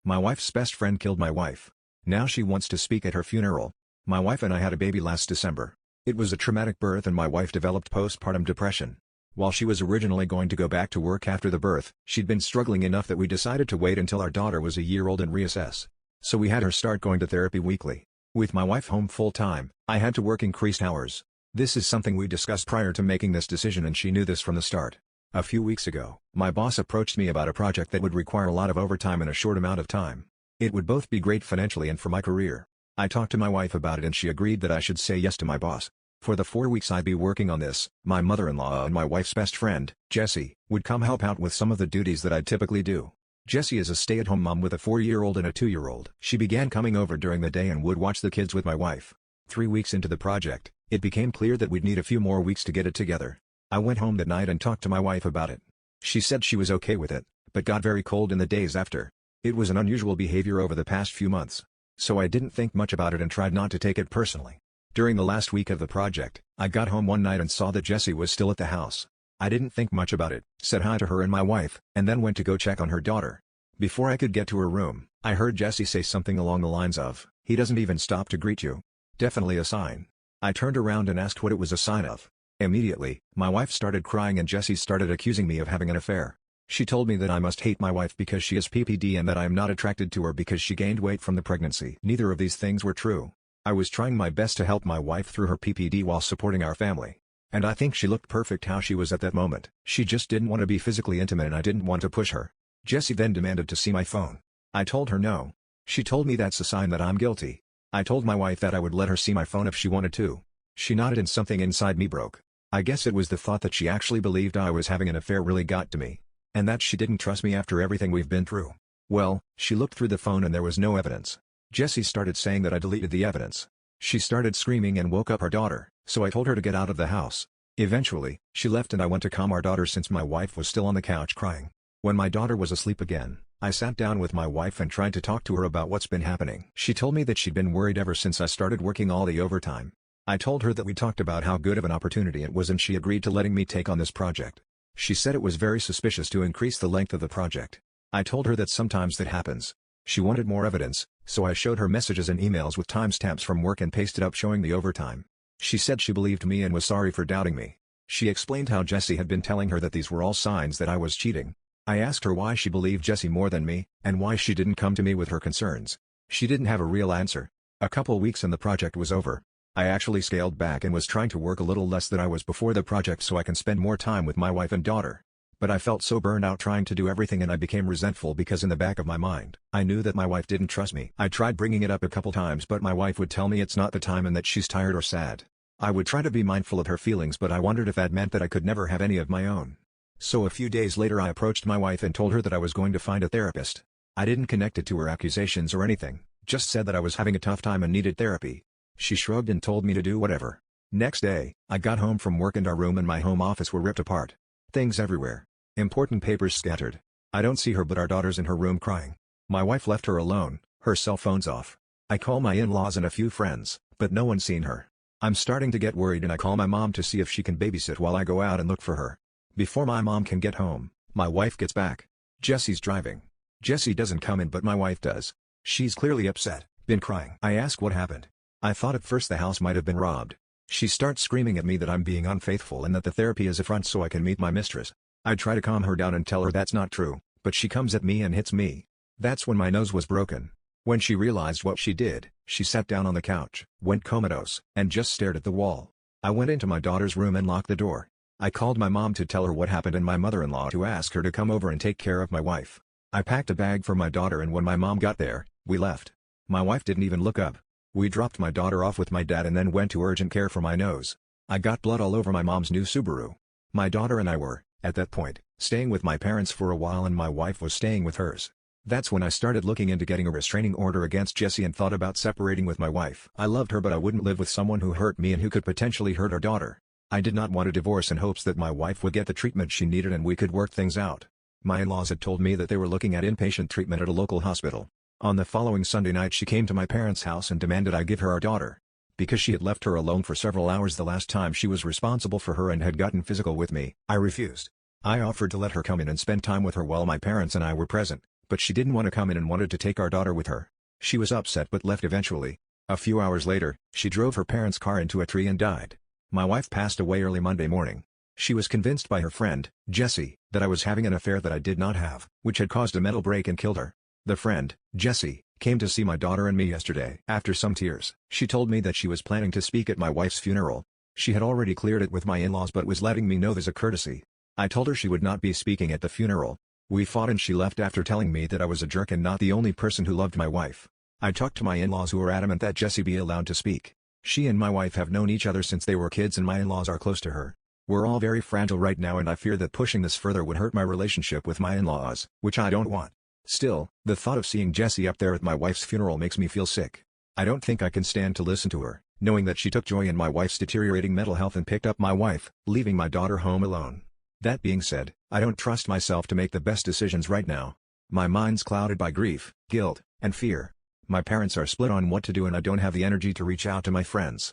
My wife's best friend killed my wife. Now she wants to speak at her funeral. My wife and I had a baby last December. It was a traumatic birth and my wife developed postpartum depression. While she was originally going to go back to work after the birth, she'd been struggling enough that we decided to wait until our daughter was a year old and reassess. So we had her start going to therapy weekly. With my wife home full-time, I had to work increased hours. This is something we discussed prior to making this decision and she knew this from the start. A few weeks ago, my boss approached me about a project that would require a lot of overtime in a short amount of time. It would both be great financially and for my career. I talked to my wife about it and she agreed that I should say yes to my boss. For the 4 weeks I'd be working on this, my mother-in-law and my wife's best friend, Jessie, would come help out with some of the duties that I'd typically do. Jessie is a stay-at-home mom with a 4-year-old and a 2-year-old. She began coming over during the day and would watch the kids with my wife. 3 weeks into the project, it became clear that we'd need a few more weeks to get it together. I went home that night and talked to my wife about it. She said she was okay with it, but got very cold in the days after. It was an unusual behavior over the past few months. So I didn't think much about it and tried not to take it personally. During the last week of the project, I got home one night and saw that Jessie was still at the house. I didn't think much about it, said hi to her and my wife, and then went to go check on her daughter. Before I could get to her room, I heard Jessie say something along the lines of, "He doesn't even stop to greet you." Definitely a sign. I turned around and asked what it was a sign of. Immediately, my wife started crying and Jessie started accusing me of having an affair. She told me that I must hate my wife because she has PPD and that I am not attracted to her because she gained weight from the pregnancy. Neither of these things were true. I was trying my best to help my wife through her PPD while supporting our family. And I think she looked perfect how she was at that moment. She just didn't want to be physically intimate and I didn't want to push her. Jessie then demanded to see my phone. I told her no. She told me that's a sign that I'm guilty. I told my wife that I would let her see my phone if she wanted to. She nodded and something inside me broke. I guess it was the thought that she actually believed I was having an affair really got to me. And that she didn't trust me after everything we've been through. Well, she looked through the phone and there was no evidence. Jessie started saying that I deleted the evidence. She started screaming and woke up our daughter, so I told her to get out of the house. Eventually, she left and I went to calm our daughter since my wife was still on the couch crying. When my daughter was asleep again, I sat down with my wife and tried to talk to her about what's been happening. She told me that she'd been worried ever since I started working all the overtime. I told her that we talked about how good of an opportunity it was and she agreed to letting me take on this project. She said it was very suspicious to increase the length of the project. I told her that sometimes that happens. She wanted more evidence, so I showed her messages and emails with timestamps from work and pasted up showing the overtime. She said she believed me and was sorry for doubting me. She explained how Jessie had been telling her that these were all signs that I was cheating. I asked her why she believed Jessie more than me, and why she didn't come to me with her concerns. She didn't have a real answer. A couple weeks and the project was over. I actually scaled back and was trying to work a little less than I was before the project so I can spend more time with my wife and daughter. But I felt so burned out trying to do everything and I became resentful because in the back of my mind, I knew that my wife didn't trust me. I tried bringing it up a couple times but my wife would tell me it's not the time and that she's tired or sad. I would try to be mindful of her feelings but I wondered if that meant that I could never have any of my own. So a few days later I approached my wife and told her that I was going to find a therapist. I didn't connect it to her accusations or anything, just said that I was having a tough time and needed therapy. She shrugged and told me to do whatever. Next day, I got home from work and our room and my home office were ripped apart. Things everywhere. Important papers scattered. I don't see her but our daughter's in her room crying. My wife left her alone, her cell phone's off. I call my in-laws and a few friends, but no one's seen her. I'm starting to get worried and I call my mom to see if she can babysit while I go out and look for her. Before my mom can get home, my wife gets back. Jessie's driving. Jessie doesn't come in but my wife does. She's clearly upset, been crying. I ask what happened. I thought at first the house might have been robbed. She starts screaming at me that I'm being unfaithful and that the therapy is a front so I can meet my mistress. I try to calm her down and tell her that's not true, but she comes at me and hits me. That's when my nose was broken. When she realized what she did, she sat down on the couch, went comatose, and just stared at the wall. I went into my daughter's room and locked the door. I called my mom to tell her what happened and my mother-in-law to ask her to come over and take care of my wife. I packed a bag for my daughter and when my mom got there, we left. My wife didn't even look up. We dropped my daughter off with my dad and then went to urgent care for my nose. I got blood all over my mom's new Subaru. My daughter and I were, at that point, staying with my parents for a while and my wife was staying with hers. That's when I started looking into getting a restraining order against Jessie and thought about separating with my wife. I loved her but I wouldn't live with someone who hurt me and who could potentially hurt our daughter. I did not want a divorce in hopes that my wife would get the treatment she needed and we could work things out. My in-laws had told me that they were looking at inpatient treatment at a local hospital. On the following Sunday night she came to my parents' house and demanded I give her our daughter. Because she had left her alone for several hours the last time she was responsible for her and had gotten physical with me, I refused. I offered to let her come in and spend time with her while my parents and I were present, but she didn't want to come in and wanted to take our daughter with her. She was upset but left eventually. A few hours later, she drove her parents' car into a tree and died. My wife passed away early Monday morning. She was convinced by her friend, Jessie, that I was having an affair that I did not have, which had caused a mental break and killed her. The friend, Jessie, came to see my daughter and me yesterday. After some tears, she told me that she was planning to speak at my wife's funeral. She had already cleared it with my in-laws but was letting me know as a courtesy. I told her she would not be speaking at the funeral. We fought and she left after telling me that I was a jerk and not the only person who loved my wife. I talked to my in-laws who were adamant that Jessie be allowed to speak. She and my wife have known each other since they were kids and my in-laws are close to her. We're all very fragile right now and I fear that pushing this further would hurt my relationship with my in-laws, which I don't want. Still, the thought of seeing Jessie up there at my wife's funeral makes me feel sick. I don't think I can stand to listen to her, knowing that she took joy in my wife's deteriorating mental health and picked up my wife, leaving my daughter home alone. That being said, I don't trust myself to make the best decisions right now. My mind's clouded by grief, guilt, and fear. My parents are split on what to do and I don't have the energy to reach out to my friends.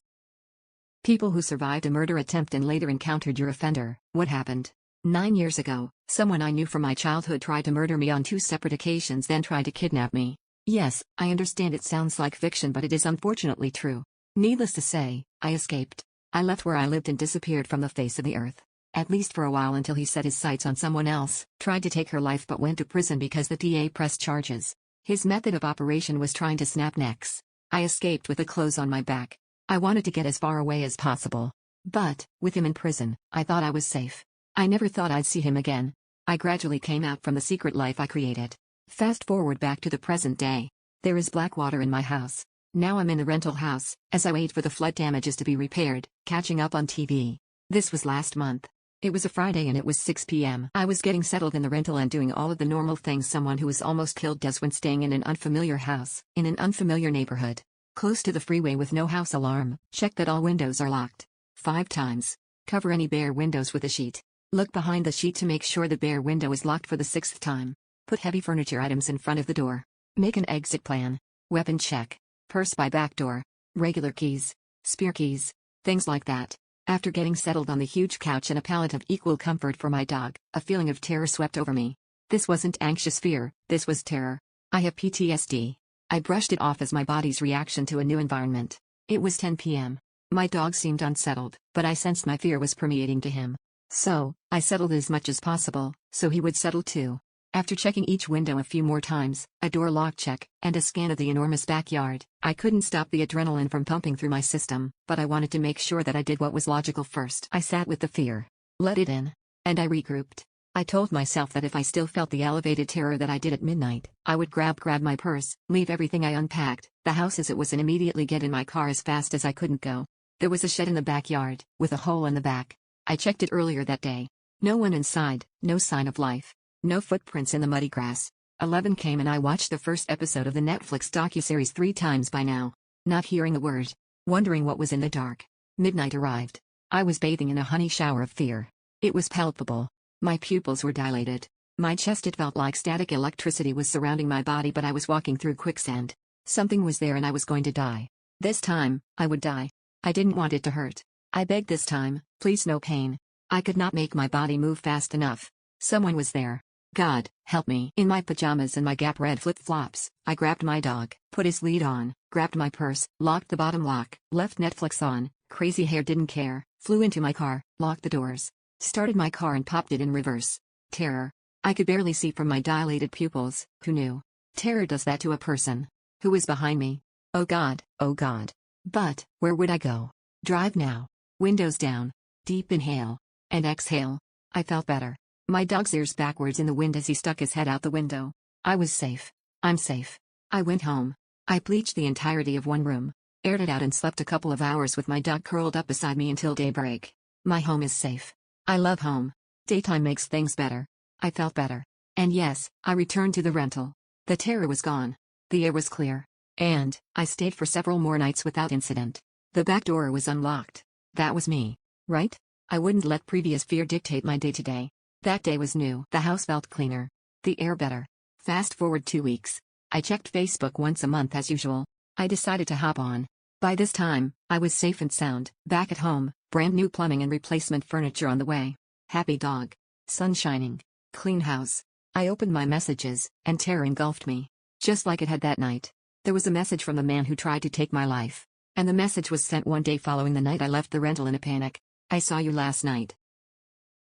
People who survived a murder attempt and later encountered your offender. What happened? 9 years ago, someone I knew from my childhood tried to murder me on 2 separate occasions, then tried to kidnap me. Yes, I understand it sounds like fiction, but it is unfortunately true. Needless to say, I escaped. I left where I lived and disappeared from the face of the earth. At least for a while, until he set his sights on someone else, tried to take her life but went to prison because the DA pressed charges. His method of operation was trying to snap necks. I escaped with the clothes on my back. I wanted to get as far away as possible. But, with him in prison, I thought I was safe. I never thought I'd see him again. I gradually came out from the secret life I created. Fast forward back to the present day. There is black water in my house. Now I'm in the rental house, as I wait for the flood damages to be repaired, catching up on TV. This was last month. It was a Friday and it was 6 p.m. I was getting settled in the rental and doing all of the normal things someone who was almost killed does when staying in an unfamiliar house, in an unfamiliar neighborhood. Close to the freeway with no house alarm. Check that all windows are locked. 5 times. Cover any bare windows with a sheet. Look behind the sheet to make sure the bare window is locked for the 6th time. Put heavy furniture items in front of the door. Make an exit plan. Weapon check. Purse by back door. Regular keys. Spare keys. Things like that. After getting settled on the huge couch and a pallet of equal comfort for my dog, a feeling of terror swept over me. This wasn't anxious fear, this was terror. I have PTSD. I brushed it off as my body's reaction to a new environment. It was 10 p.m. My dog seemed unsettled, but I sensed my fear was permeating to him. So, I settled as much as possible, so he would settle too. After checking each window a few more times, a door lock check, and a scan of the enormous backyard, I couldn't stop the adrenaline from pumping through my system, but I wanted to make sure that I did what was logical first. I sat with the fear. Let it in. And I regrouped. I told myself that if I still felt the elevated terror that I did at midnight, I would grab my purse, leave everything I unpacked, the house as it was, and immediately get in my car as fast as I couldn't go. There was a shed in the backyard, with a hole in the back. I checked it earlier that day. No one inside, no sign of life. No footprints in the muddy grass. 11 came and I watched the first episode of the Netflix docuseries 3 times by now. Not hearing a word. Wondering what was in the dark. Midnight arrived. I was bathing in a honey shower of fear. It was palpable. My pupils were dilated. My chest, it felt like static electricity was surrounding my body, but I was walking through quicksand. Something was there and I was going to die. This time, I would die. I didn't want it to hurt. I begged this time, please no pain. I could not make my body move fast enough. Someone was there. God, help me. In my pajamas and my Gap red flip-flops, I grabbed my dog, put his lead on, grabbed my purse, locked the bottom lock, left Netflix on, crazy hair, didn't care, flew into my car, locked the doors, started my car and popped it in reverse. Terror. I could barely see from my dilated pupils. Who knew? Terror does that to a person. Who was behind me? Oh God, oh God. But, where would I go? Drive now. Windows down. Deep inhale. And exhale. I felt better. My dog's ears backwards in the wind as he stuck his head out the window. I was safe. I'm safe. I went home. I bleached the entirety of one room, aired it out and slept a couple of hours with my dog curled up beside me until daybreak. My home is safe. I love home. Daytime makes things better. I felt better. And yes, I returned to the rental. The terror was gone. The air was clear. And, I stayed for several more nights without incident. The back door was unlocked. That was me. Right? I wouldn't let previous fear dictate my day-to-day. That day was new. The house felt cleaner. The air better. Fast forward 2 weeks. I checked Facebook once a month as usual. I decided to hop on. By this time, I was safe and sound, back at home, brand new plumbing and replacement furniture on the way. Happy dog. Sun shining. Clean house. I opened my messages, and terror engulfed me. Just like it had that night. There was a message from the man who tried to take my life. And the message was sent one day following the night I left the rental in a panic. I saw you last night.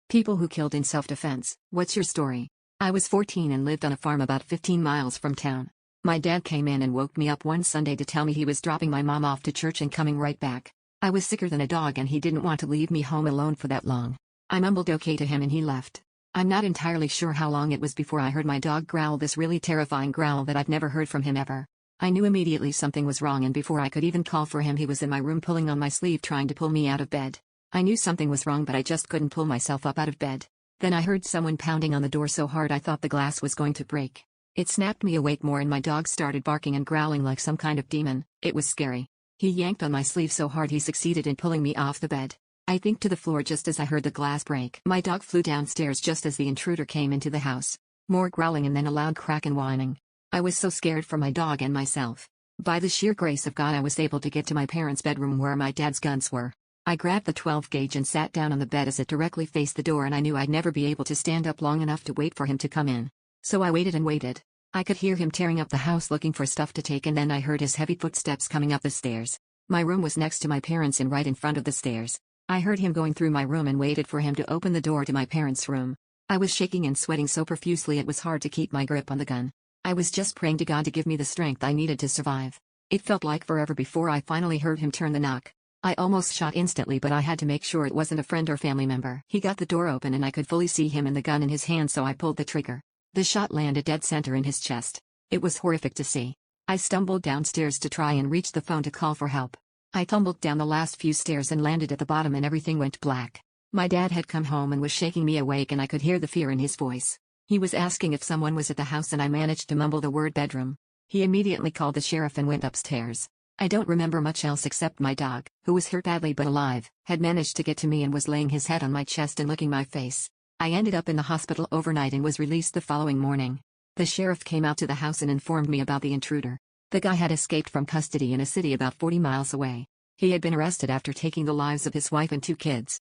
People who killed in self-defense, what's your story? I was 14 and lived on a farm about 15 miles from town. My dad came in and woke me up one Sunday to tell me he was dropping my mom off to church and coming right back. I was sicker than a dog and he didn't want to leave me home alone for that long. I mumbled okay to him and he left. I'm not entirely sure how long it was before I heard my dog growl, this really terrifying growl that I've never heard from him ever. I knew immediately something was wrong, and before I could even call for him he was in my room pulling on my sleeve trying to pull me out of bed. I knew something was wrong but I just couldn't pull myself up out of bed. Then I heard someone pounding on the door so hard I thought the glass was going to break. It snapped me awake more and my dog started barking and growling like some kind of demon. It was scary. He yanked on my sleeve so hard he succeeded in pulling me off the bed. I think to the floor just as I heard the glass break. My dog flew downstairs just as the intruder came into the house. More growling and then a loud crack and whining. I was so scared for my dog and myself. By the sheer grace of God I was able to get to my parents' bedroom where my dad's guns were. I grabbed the 12 gauge and sat down on the bed as it directly faced the door, and I knew I'd never be able to stand up long enough to wait for him to come in. So I waited and waited. I could hear him tearing up the house looking for stuff to take, and then I heard his heavy footsteps coming up the stairs. My room was next to my parents' and right in front of the stairs. I heard him going through my room and waited for him to open the door to my parents' room. I was shaking and sweating so profusely it was hard to keep my grip on the gun. I was just praying to God to give me the strength I needed to survive. It felt like forever before I finally heard him turn the knock. I almost shot instantly, but I had to make sure it wasn't a friend or family member. He got the door open and I could fully see him and the gun in his hand, so I pulled the trigger. The shot landed dead center in his chest. It was horrific to see. I stumbled downstairs to try and reach the phone to call for help. I tumbled down the last few stairs and landed at the bottom and everything went black. My dad had come home and was shaking me awake and I could hear the fear in his voice. He was asking if someone was at the house and I managed to mumble the word bedroom. He immediately called the sheriff and went upstairs. I don't remember much else except my dog, who was hurt badly but alive, had managed to get to me and was laying his head on my chest and licking my face. I ended up in the hospital overnight and was released the following morning. The sheriff came out to the house and informed me about the intruder. The guy had escaped from custody in a city about 40 miles away. He had been arrested after taking the lives of his wife and 2 kids.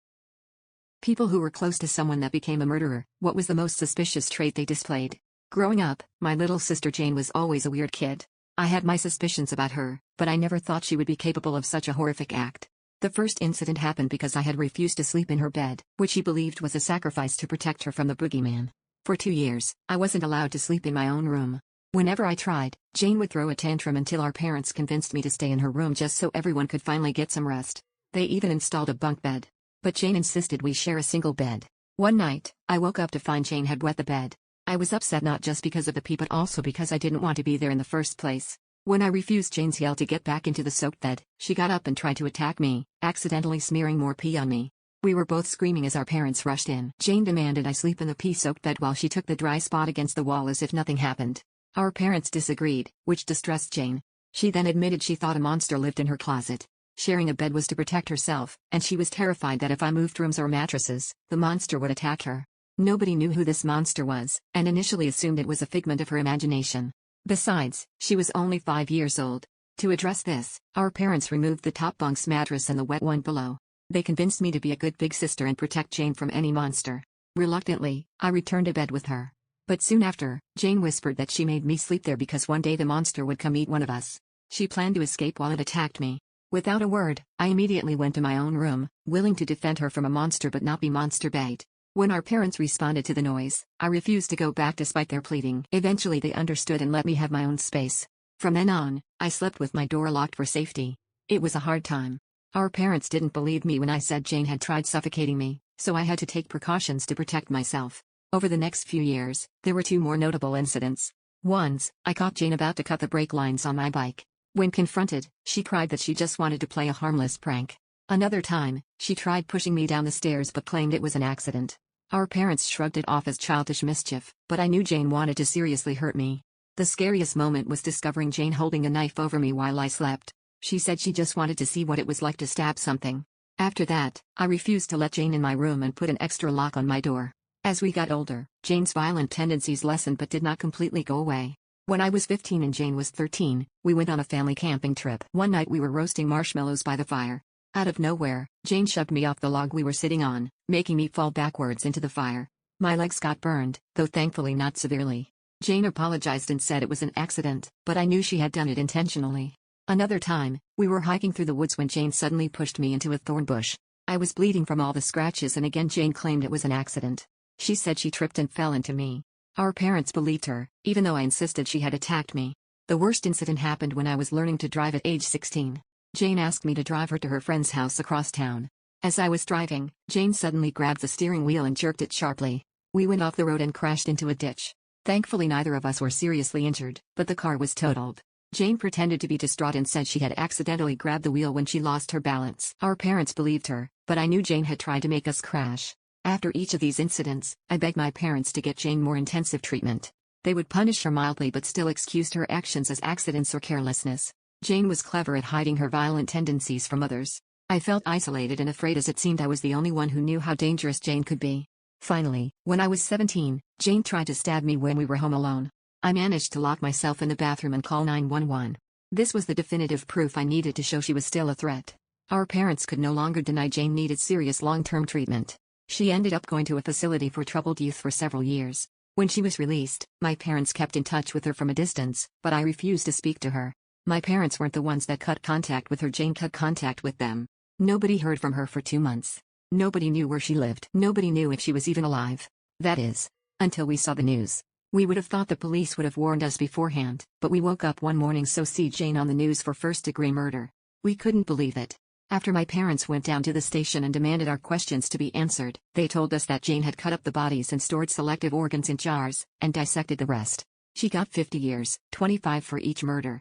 People who were close to someone that became a murderer, what was the most suspicious trait they displayed? Growing up, my little sister Jane was always a weird kid. I had my suspicions about her, but I never thought she would be capable of such a horrific act. The first incident happened because I had refused to sleep in her bed, which she believed was a sacrifice to protect her from the boogeyman. For 2 years, I wasn't allowed to sleep in my own room. Whenever I tried, Jane would throw a tantrum until our parents convinced me to stay in her room just so everyone could finally get some rest. They even installed a bunk bed. But Jane insisted we share a single bed. One night, I woke up to find Jane had wet the bed. I was upset not just because of the pee but also because I didn't want to be there in the first place. When I refused Jane's yell to get back into the soaked bed, she got up and tried to attack me, accidentally smearing more pee on me. We were both screaming as our parents rushed in. Jane demanded I sleep in the pee-soaked bed while she took the dry spot against the wall as if nothing happened. Our parents disagreed, which distressed Jane. She then admitted she thought a monster lived in her closet. Sharing a bed was to protect herself, and she was terrified that if I moved rooms or mattresses, the monster would attack her. Nobody knew who this monster was, and initially assumed it was a figment of her imagination. Besides, she was only 5 years old. To address this, our parents removed the top bunk's mattress and the wet one below. They convinced me to be a good big sister and protect Jane from any monster. Reluctantly, I returned to bed with her. But soon after, Jane whispered that she made me sleep there because one day the monster would come eat one of us. She planned to escape while it attacked me. Without a word, I immediately went to my own room, willing to defend her from a monster but not be monster bait. When our parents responded to the noise, I refused to go back despite their pleading. Eventually they understood and let me have my own space. From then on, I slept with my door locked for safety. It was a hard time. Our parents didn't believe me when I said Jane had tried suffocating me, so I had to take precautions to protect myself. Over the next few years, there were 2 more notable incidents. Once, I caught Jane about to cut the brake lines on my bike. When confronted, she cried that she just wanted to play a harmless prank. Another time, she tried pushing me down the stairs but claimed it was an accident. Our parents shrugged it off as childish mischief, but I knew Jane wanted to seriously hurt me. The scariest moment was discovering Jane holding a knife over me while I slept. She said she just wanted to see what it was like to stab something. After that, I refused to let Jane in my room and put an extra lock on my door. As we got older, Jane's violent tendencies lessened but did not completely go away. When I was 15 and Jane was 13, we went on a family camping trip. One night we were roasting marshmallows by the fire. Out of nowhere, Jane shoved me off the log we were sitting on, making me fall backwards into the fire. My legs got burned, though thankfully not severely. Jane apologized and said it was an accident, but I knew she had done it intentionally. Another time, we were hiking through the woods when Jane suddenly pushed me into a thorn bush. I was bleeding from all the scratches and again Jane claimed it was an accident. She said she tripped and fell into me. Our parents believed her, even though I insisted she had attacked me. The worst incident happened when I was learning to drive at age 16. Jane asked me to drive her to her friend's house across town. As I was driving, Jane suddenly grabbed the steering wheel and jerked it sharply. We went off the road and crashed into a ditch. Thankfully neither of us were seriously injured, but the car was totaled. Jane pretended to be distraught and said she had accidentally grabbed the wheel when she lost her balance. Our parents believed her, but I knew Jane had tried to make us crash. After each of these incidents, I begged my parents to get Jane more intensive treatment. They would punish her mildly but still excused her actions as accidents or carelessness. Jane was clever at hiding her violent tendencies from others. I felt isolated and afraid as it seemed I was the only one who knew how dangerous Jane could be. Finally, when I was 17, Jane tried to stab me when we were home alone. I managed to lock myself in the bathroom and call 911. This was the definitive proof I needed to show she was still a threat. Our parents could no longer deny Jane needed serious long-term treatment. She ended up going to a facility for troubled youth for several years. When she was released, my parents kept in touch with her from a distance, but I refused to speak to her. My parents weren't the ones that cut contact with her. Jane cut contact with them. Nobody heard from her for 2 months. Nobody knew where she lived. Nobody knew if she was even alive. That is, until we saw the news. We would have thought the police would have warned us beforehand, but we woke up one morning so see Jane on the news for first-degree murder. We couldn't believe it. After my parents went down to the station and demanded our questions to be answered, they told us that Jane had cut up the bodies and stored selective organs in jars, and dissected the rest. She got 50 years, 25 for each murder.